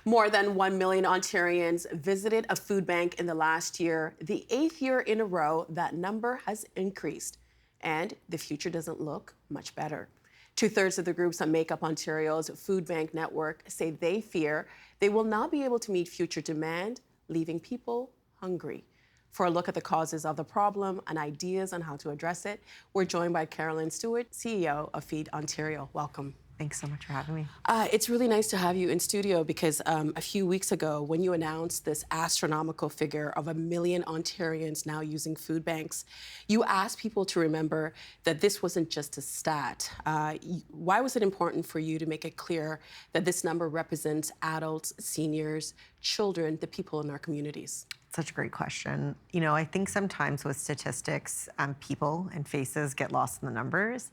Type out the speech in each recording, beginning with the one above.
More than 1 million Ontarians visited a food bank in the last year, the 8th year in a row that number has increased. And the future doesn't look much better. 2/3 of the groups that make up Ontario's food bank network say they fear they will not be able to meet future demand, leaving people hungry. For a look at the causes of the problem and ideas on how to address it, we're joined by Carolyn Stewart, CEO of Feed Ontario. Welcome. Thanks so much for having me. It's really nice to have you in studio because a few weeks ago, when you announced this astronomical figure of 1 million Ontarians now using food banks, you asked people to remember that this wasn't just a stat. Why was it important for you to make it clear that this number represents adults, seniors, children, the people in our communities? Such a great question. I think sometimes with statistics, people and faces get lost in the numbers.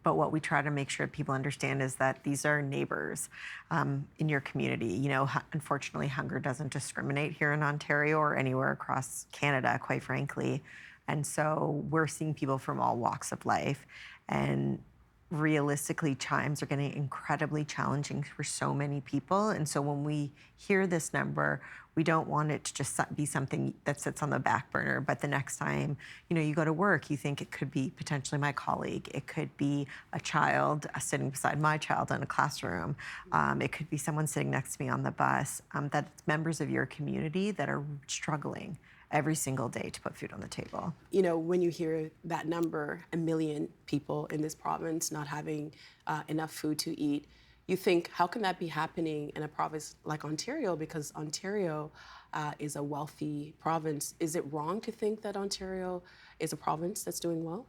But what we try to make sure people understand is that these are neighbors in your community. Unfortunately, hunger doesn't discriminate here in Ontario or anywhere across Canada, quite frankly. And so we're seeing people from all walks of life. And realistically, times are getting incredibly challenging for so many people. And so when we hear this number, we don't want it to just be something that sits on the back burner. But the next time, you go to work, you think it could be potentially my colleague. It could be a child sitting beside my child in a classroom. It could be someone sitting next to me on the bus. That's members of your community that are struggling every single day to put food on the table. When you hear that number, 1 million people in this province not having enough food to eat, you think, how can that be happening in a province like Ontario? Because Ontario is a wealthy province. Is it wrong to think that Ontario is a province that's doing well?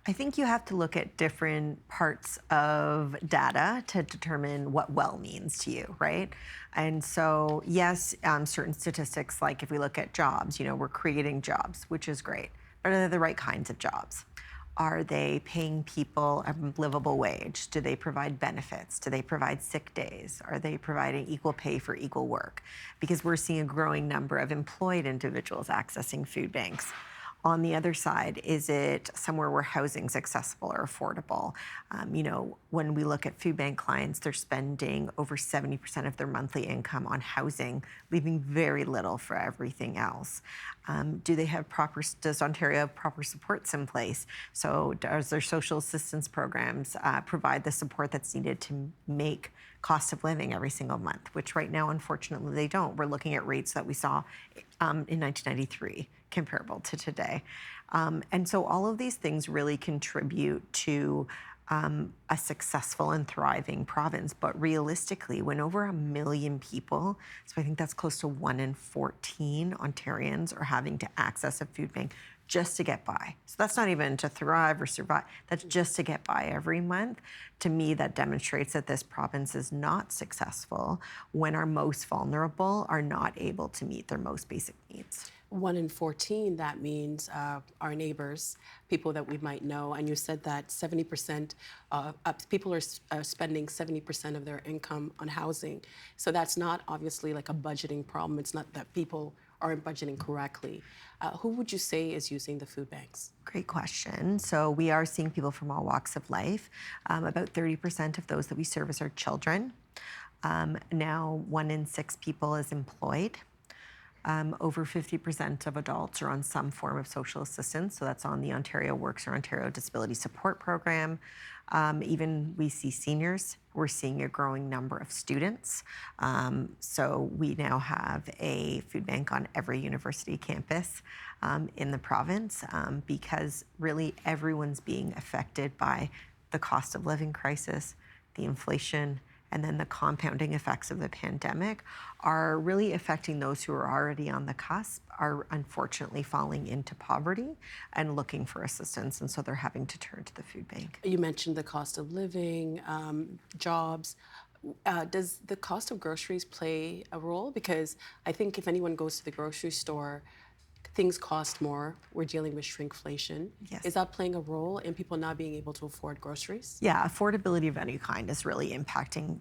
I think you have to look at different parts of data to determine what well means to you, right? And so, yes, certain statistics, like if we look at jobs, we're creating jobs, which is great. But are they the right kinds of jobs? Are they paying people a livable wage? Do they provide benefits? Do they provide sick days? Are they providing equal pay for equal work? Because we're seeing a growing number of employed individuals accessing food banks. On the other side, is it somewhere where housing's accessible or affordable? When we look at food bank clients, they're spending over 70% of their monthly income on housing, leaving very little for everything else. Does Ontario have proper supports in place? So does their social assistance programs provide the support that's needed to make cost of living every single month, which right now, unfortunately, they don't. We're looking at rates that we saw in 1993, comparable to today. And so all of these things really contribute to a successful and thriving province. But realistically, when over 1 million people, so I think that's close to 1 in 14 Ontarians are having to access a food bank just to get by. So that's not even to thrive or survive. That's just to get by every month. To me, that demonstrates that this province is not successful when our most vulnerable are not able to meet their most basic needs. 1 in 14, that means our neighbors, people that we might know. And you said that 70% people are spending 70% of their income on housing. So that's not obviously like a budgeting problem. It's not that people aren't budgeting correctly. Who would you say is using the food banks? Great question. So we are seeing people from all walks of life. About 30% of those that we service are children. Now 1 in 6 people is employed. Over 50% of adults are on some form of social assistance. So that's on the Ontario Works or Ontario Disability Support Program. Even we see seniors. We're seeing a growing number of students. So we now have a food bank on every university campus in the province because really everyone's being affected by the cost of living crisis, the inflation, and then the compounding effects of the pandemic are really affecting those who are already on the cusp, are unfortunately falling into poverty and looking for assistance. And so they're having to turn to the food bank. You mentioned the cost of living, jobs. Does the cost of groceries play a role? Because I think if anyone goes to the grocery store, things cost more. We're dealing with shrinkflation. Yes. Is that playing a role in people not being able to afford groceries? Yeah, affordability of any kind is really impacting,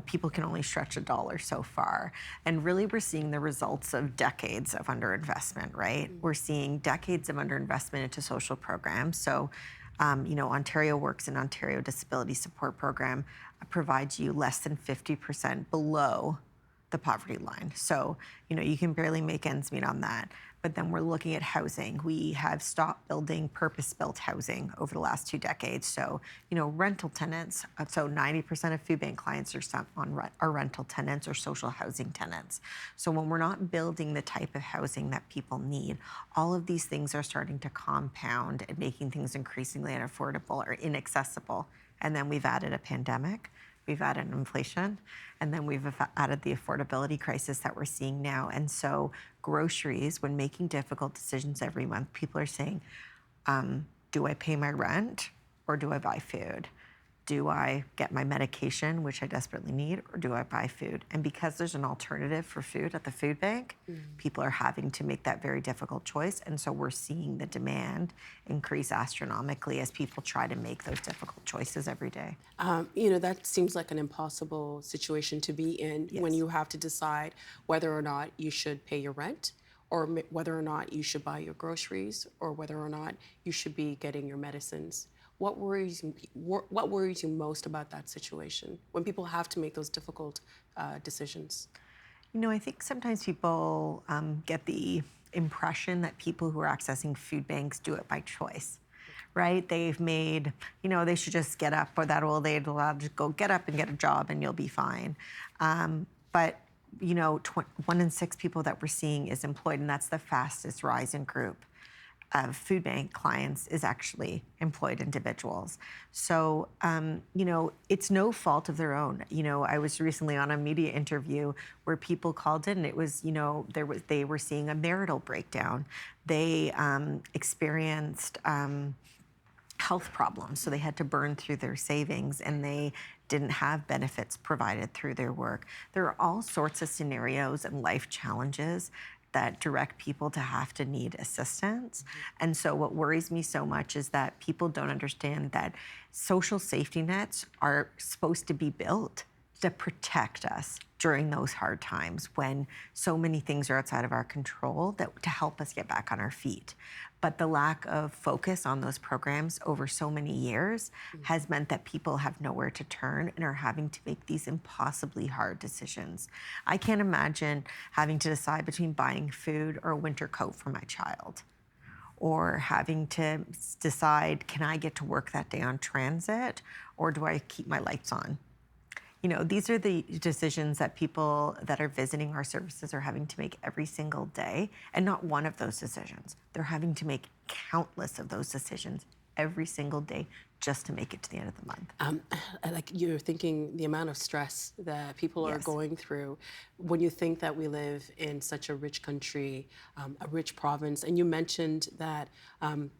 people can only stretch a dollar so far. And really we're seeing the results of decades of underinvestment, right? Mm-hmm. We're seeing decades of underinvestment into social programs. So Ontario Works and Ontario Disability Support Program provides you less than 50% below the poverty line. So, you can barely make ends meet on that. But then we're looking at housing. We have stopped building purpose-built housing over the last 2 decades. So, rental tenants. So 90% of food bank clients are rental tenants or social housing tenants. So when we're not building the type of housing that people need, all of these things are starting to compound and making things increasingly unaffordable or inaccessible. And then we've added a pandemic. We've added inflation, and then we've added the affordability crisis that we're seeing now. And so groceries, when making difficult decisions every month, people are saying, do I pay my rent or do I buy food? Do I get my medication, which I desperately need, or do I buy food? And because there's an alternative for food at the food bank, people are having to make that very difficult choice. And so we're seeing the demand increase astronomically as people try to make those difficult choices every day. That seems like an impossible situation to be in when you have to decide whether or not you should pay your rent, or whether or not you should buy your groceries, or whether or not you should be getting your medicines. What worries you most about that situation when people have to make those difficult decisions? I think sometimes people get the impression that people who are accessing food banks do it by choice, right? They've made, they should just get up, or that old age allowed to go get up and get a job and you'll be fine. But 1 in 6 people that we're seeing is employed, and that's the fastest rising group of food bank clients is actually employed individuals. So, it's no fault of their own. I was recently on a media interview where people called in, and it was, they were seeing a marital breakdown. They experienced health problems, so they had to burn through their savings, and they didn't have benefits provided through their work. There are all sorts of scenarios and life challenges that direct people to have to need assistance. And so what worries me so much is that people don't understand that social safety nets are supposed to be built to protect us during those hard times when so many things are outside of our control, that to help us get back on our feet. But the lack of focus on those programs over so many years has meant that people have nowhere to turn and are having to make these impossibly hard decisions. I can't imagine having to decide between buying food or a winter coat for my child, or having to decide, can I get to work that day on transit, or do I keep my lights on? These are the decisions that people that are visiting our services are having to make every single day, and not one of those decisions. They're having to make countless of those decisions every single day just to make it to the end of the month. Like, you're thinking the amount of stress that people are Yes. going through when you think that we live in such a rich country, a rich province. And you mentioned that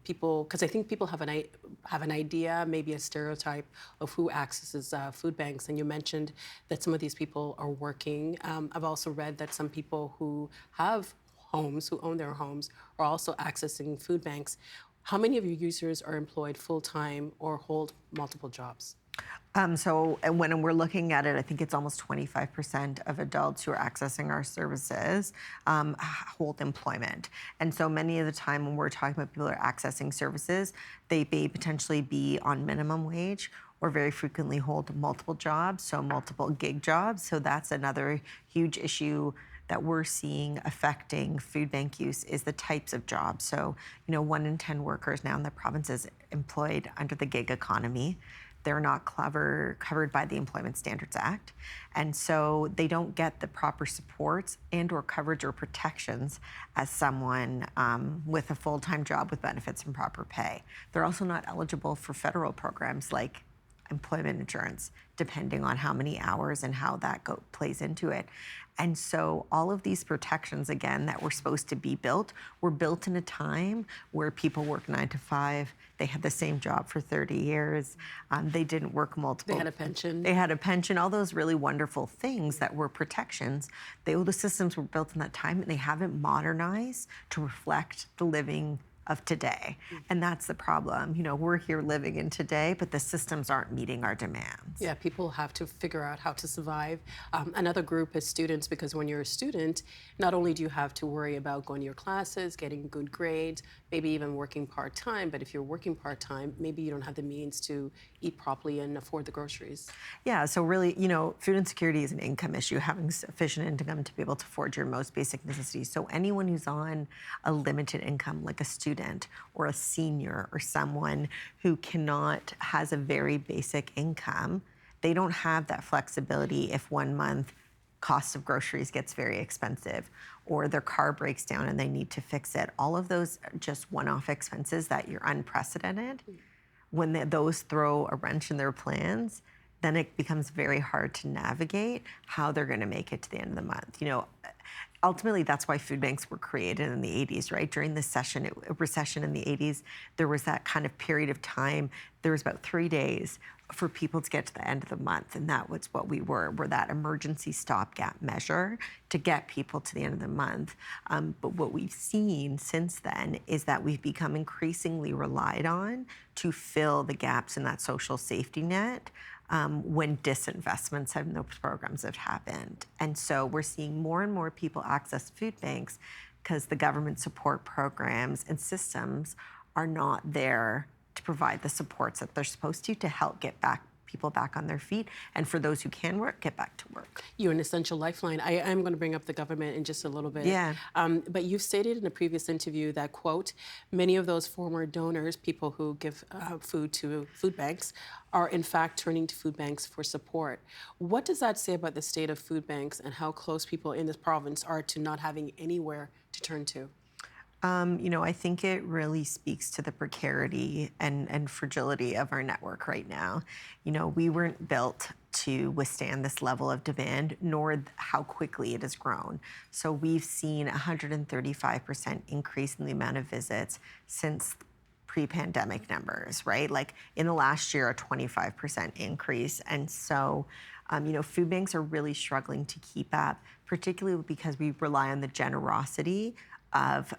people, because I think people have an idea, maybe a stereotype of who accesses food banks. And you mentioned that some of these people are working. I've also read that some people who have homes, who own their homes, are also accessing food banks. How many of your users are employed full-time or hold multiple jobs? So when we're looking at it, I think it's almost 25% of adults who are accessing our services hold employment. And so many of the time when we're talking about people who are accessing services, they may potentially be on minimum wage, or very frequently hold multiple jobs, so multiple gig jobs. So that's another huge issue that we're seeing affecting food bank use, is the types of jobs. So, 1 in 10 workers now in the province is employed under the gig economy. They're not covered by the Employment Standards Act. And so they don't get the proper supports and or coverage or protections as someone with a full-time job with benefits and proper pay. They're also not eligible for federal programs like employment insurance, depending on how many hours and how that plays into it. And so all of these protections, again, that were supposed to be built, were built in a time where people work 9 to 5. They had the same job for 30 years. They didn't work multiple. They had a pension. They had a pension, all those really wonderful things that were protections. The oldest systems were built in that time, and they haven't modernized to reflect the living of today. And that's the problem. We're here living in today, but the systems aren't meeting our demands. Yeah, people have to figure out how to survive. Another group is students, because when you're a student, not only do you have to worry about going to your classes, getting good grades, maybe even working part-time, but if you're working part-time, maybe you don't have the means to eat properly and afford the groceries. Yeah, so really, food insecurity is an income issue, having sufficient income to be able to afford your most basic necessities. So anyone who's on a limited income, like a student or a senior or someone who has a very basic income, they don't have that flexibility if one month cost of groceries gets very expensive or their car breaks down and they need to fix it. All of those are just one-off expenses that you're unprecedented. When those throw a wrench in their plans, then it becomes very hard to navigate how they're going to make it to the end of the month. Ultimately, that's why food banks were created in the 80s, right? During the recession in the 80s, there was that kind of period of time. There was about 3 days for people to get to the end of the month, and that was what we're that emergency stopgap measure to get people to the end of the month. But what we've seen since then is that we've become increasingly relied on to fill the gaps in that social safety net when disinvestments in those programs have happened. And so we're seeing more and more people access food banks because the government support programs and systems are not there to provide the supports that they're supposed to help get people back on their feet, and for those who can work, get back to work. You're an essential lifeline. I am going to bring up the government in just a little bit. Yeah. But you've stated in a previous interview that, quote, many of those former donors, people who give food to food banks, are in fact turning to food banks for support. What does that say about the state of food banks and how close people in this province are to not having anywhere to turn to? I think it really speaks to the precarity and fragility of our network right now. We weren't built to withstand this level of demand, nor how quickly it has grown. So we've seen a 135% increase in the amount of visits since pre-pandemic numbers, right? Like in the last year, a 25% increase. And so, food banks are really struggling to keep up, particularly because we rely on the generosity of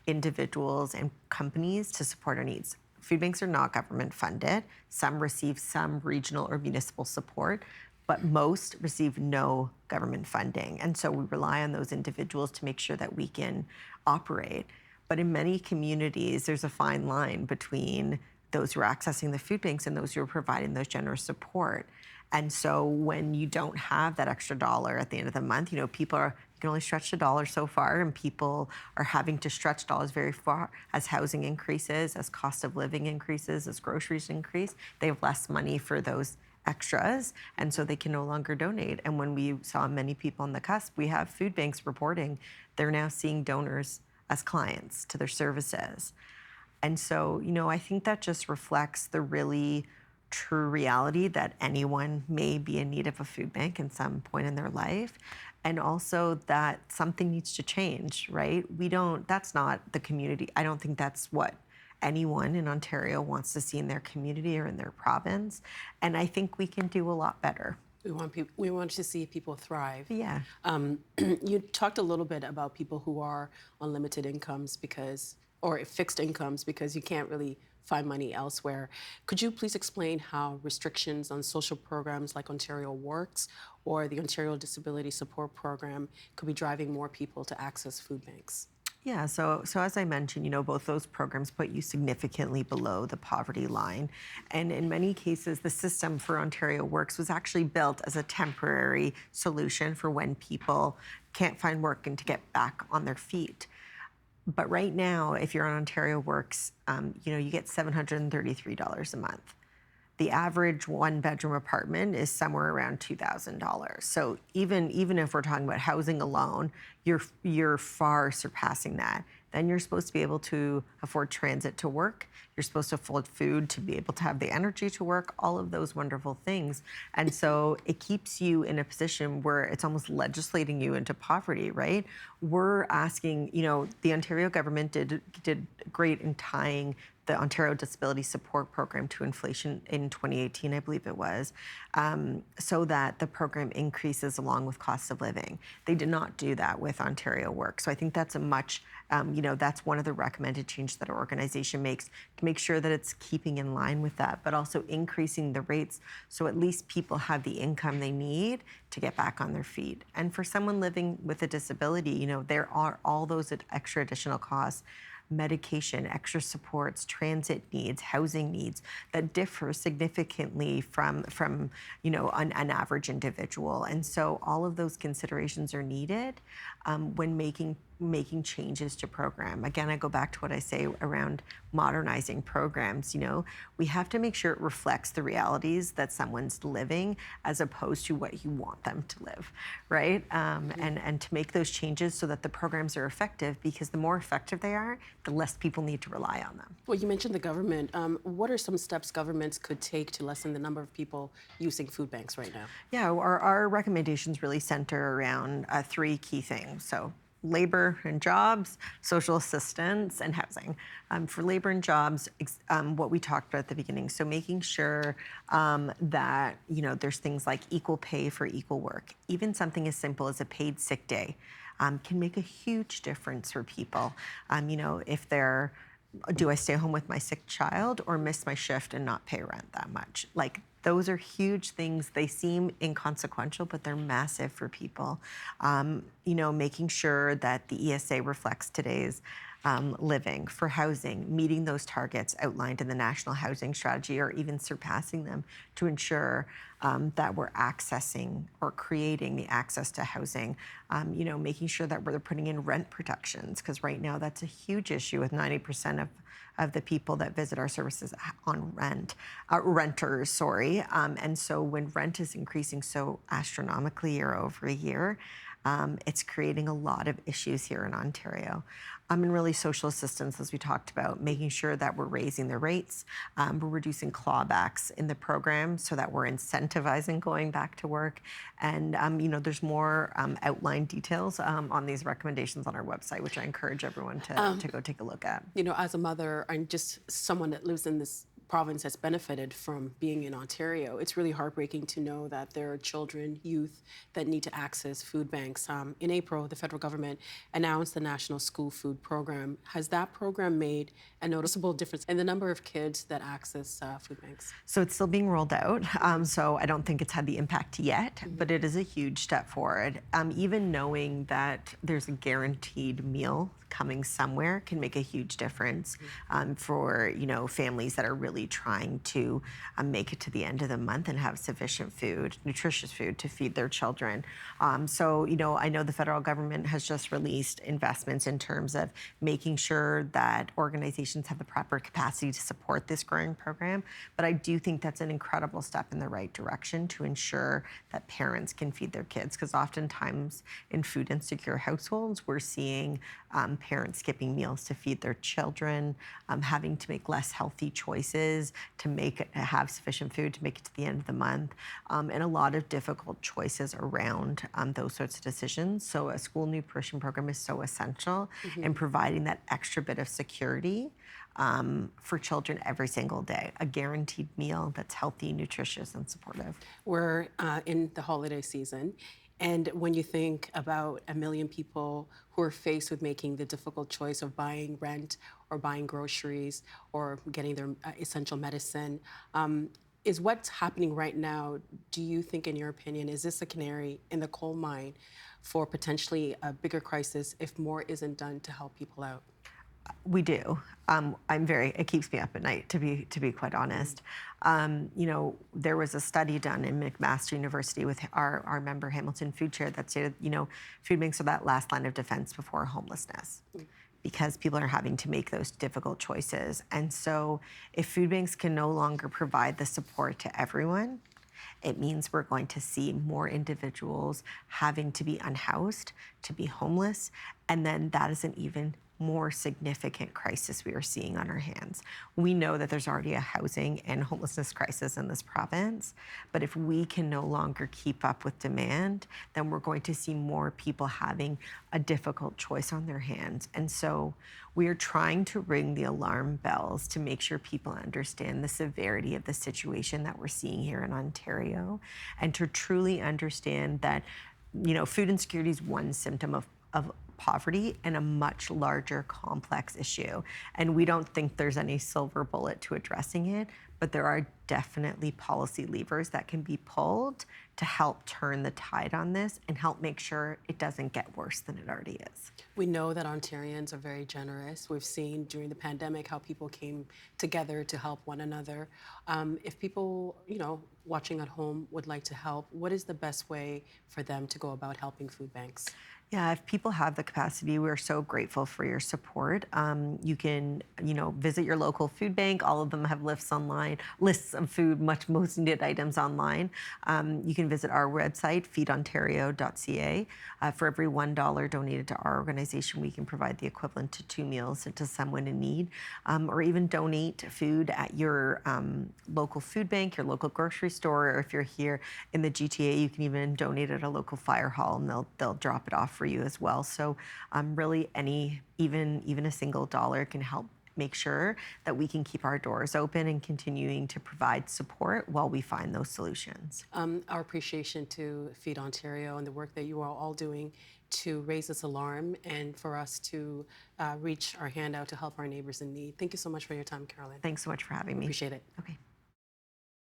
individuals and companies to support our needs. Food banks are not government funded. Some receive some regional or municipal support, but most receive no government funding. And so we rely on those individuals to make sure that we can operate. But in many communities, there's a fine line between those who are accessing the food banks and those who are providing those generous support. And so when you don't have that extra dollar at the end of the month, people can only stretch the dollar so far, and people are having to stretch dollars very far as housing increases, as cost of living increases, as groceries increase. They have less money for those extras, and so they can no longer donate. And when we saw many people on the cusp, we have food banks reporting they're now seeing donors as clients to their services. And so, I think that just reflects the really true reality that anyone may be in need of a food bank at some point in their life. And also that something needs to change, right? That's not the community. I don't think that's what anyone in Ontario wants to see in their community or in their province. And I think we can do a lot better. We want to see people thrive. Yeah. You talked a little bit about people who are on limited incomes or fixed incomes because you can't really find money elsewhere. Could you please explain how restrictions on social programs like Ontario Works or the Ontario Disability Support Program could be driving more people to access food banks? Yeah, so as I mentioned, both those programs put you significantly below the poverty line. And in many cases, the system for Ontario Works was actually built as a temporary solution for when people can't find work and to get back on their feet. But right now, if you're on Ontario Works, you get $733 a month. The average one-bedroom apartment is somewhere around $2,000. So even if we're talking about housing alone, you're far surpassing that. Then you're supposed to be able to afford transit to work. You're supposed to afford food to be able to have the energy to work, all of those wonderful things. And so it keeps you in a position where it's almost legislating you into poverty, right? We're asking, the Ontario government did great in tying the Ontario Disability Support Program to inflation in 2018, I believe it was, so that the program increases along with cost of living. They did not do that with Ontario Work. So I think that's that's one of the recommended changes that our organization makes to make sure that it's keeping in line with that, but also increasing the rates so at least people have the income they need to get back on their feet. And for someone living with a disability, there are all those extra additional costs. medication, extra supports, transit needs, housing needs that differ significantly from an average individual. And so all of those considerations are needed when making changes to program. Again, I go back to what I say around modernizing programs. We have to make sure it reflects the realities that someone's living as opposed to what you want them to live, right? And to make those changes so that the programs are effective, because the more effective they are, the less people need to rely on them. Well, you mentioned the government. What are some steps governments could take to lessen the number of people using food banks right now? Yeah, our recommendations really center around three key things. So labor and jobs, social assistance, and housing. For labor and jobs, what we talked about at the beginning, so making sure that there's things like equal pay for equal work. Even something as simple as a paid sick day can make a huge difference for people. If they're, do I stay home with my sick child or miss my shift and not pay rent that much? Like, those are huge things. They seem inconsequential, but they're massive for people. Making sure that the ESA reflects today's living. For housing, meeting those targets outlined in the National Housing Strategy or even surpassing them to ensure that we're accessing or creating the access to housing. Making sure that we're putting in rent protections, because right now that's a huge issue with 90% of the people that visit our services on renters, sorry. And so when rent is increasing so astronomically year over year, it's creating a lot of issues here in Ontario. And really social assistance, as we talked about, making sure that we're raising the rates, we're reducing clawbacks in the program so that we're incentivizing going back to work. And, there's more outlined details on these recommendations on our website, which I encourage everyone to go take a look at. As a mother, I'm just someone that lives in this province has benefited from being in Ontario. It's really heartbreaking to know that there are children, youth that need to access food banks. In April, the federal government announced the National School Food Program. Has that program made a noticeable difference in the number of kids that access food banks? So it's still being rolled out. So I don't think it's had the impact yet, but it is a huge step forward. Even knowing that there's a guaranteed meal coming somewhere can make a huge difference for families that are really trying to make it to the end of the month and have sufficient food, nutritious food to feed their children. I know the federal government has just released investments in terms of making sure that organizations have the proper capacity to support this growing program. But I do think that's an incredible step in the right direction to ensure that parents can feed their kids, because oftentimes in food insecure households, we're seeing parents skipping meals to feed their children, having to make less healthy choices to have sufficient food to make it to the end of the month, and a lot of difficult choices around those sorts of decisions. So a school nutrition program is so essential in providing that extra bit of security for children every single day, a guaranteed meal that's healthy, nutritious, and supportive. We're in the holiday season. And when you think about 1 million people who are faced with making the difficult choice of buying rent or buying groceries or getting their essential medicine, is what's happening right now, do you think, in your opinion, is this a canary in the coal mine for potentially a bigger crisis if more isn't done to help people out? We do. It keeps me up at night, to be quite honest. There was a study done in McMaster University with our member Hamilton Food Chair that stated, food banks are that last line of defense before homelessness, because people are having to make those difficult choices. And so if food banks can no longer provide the support to everyone, it means we're going to see more individuals having to be unhoused, to be homeless, and then that is an even more significant crisis we are seeing on our hands. We know that there's already a housing and homelessness crisis in this province, but if we can no longer keep up with demand, then we're going to see more people having a difficult choice on their hands. And so we are trying to ring the alarm bells to make sure people understand the severity of the situation that we're seeing here in Ontario, and to truly understand that, food insecurity is one symptom of poverty and a much larger complex issue. And we don't think there's any silver bullet to addressing it, but there are definitely policy levers that can be pulled to help turn the tide on this and help make sure it doesn't get worse than it already is. We know that Ontarians are very generous. We've seen during the pandemic how people came together to help one another. If people, watching at home would like to help, what is the best way for them to go about helping food banks? Yeah, if people have the capacity, we're so grateful for your support. You can, visit your local food bank. All of them have lists of food, most needed items online. You can visit our website, feedontario.ca. For every $1 donated to our organization, we can provide the equivalent to 2 meals to someone in need, or even donate food at your local food bank, your local grocery store, or if you're here in the GTA, you can even donate at a local fire hall, and they'll drop it off for you as well. So really even a single dollar can help make sure that we can keep our doors open and continuing to provide support while we find those solutions. Our appreciation to Feed Ontario and the work that you are all doing to raise this alarm and for us to reach our hand out to help our neighbors in need. Thank you so much for your time, Carolyn. Thanks so much for having me. Appreciate it. Okay.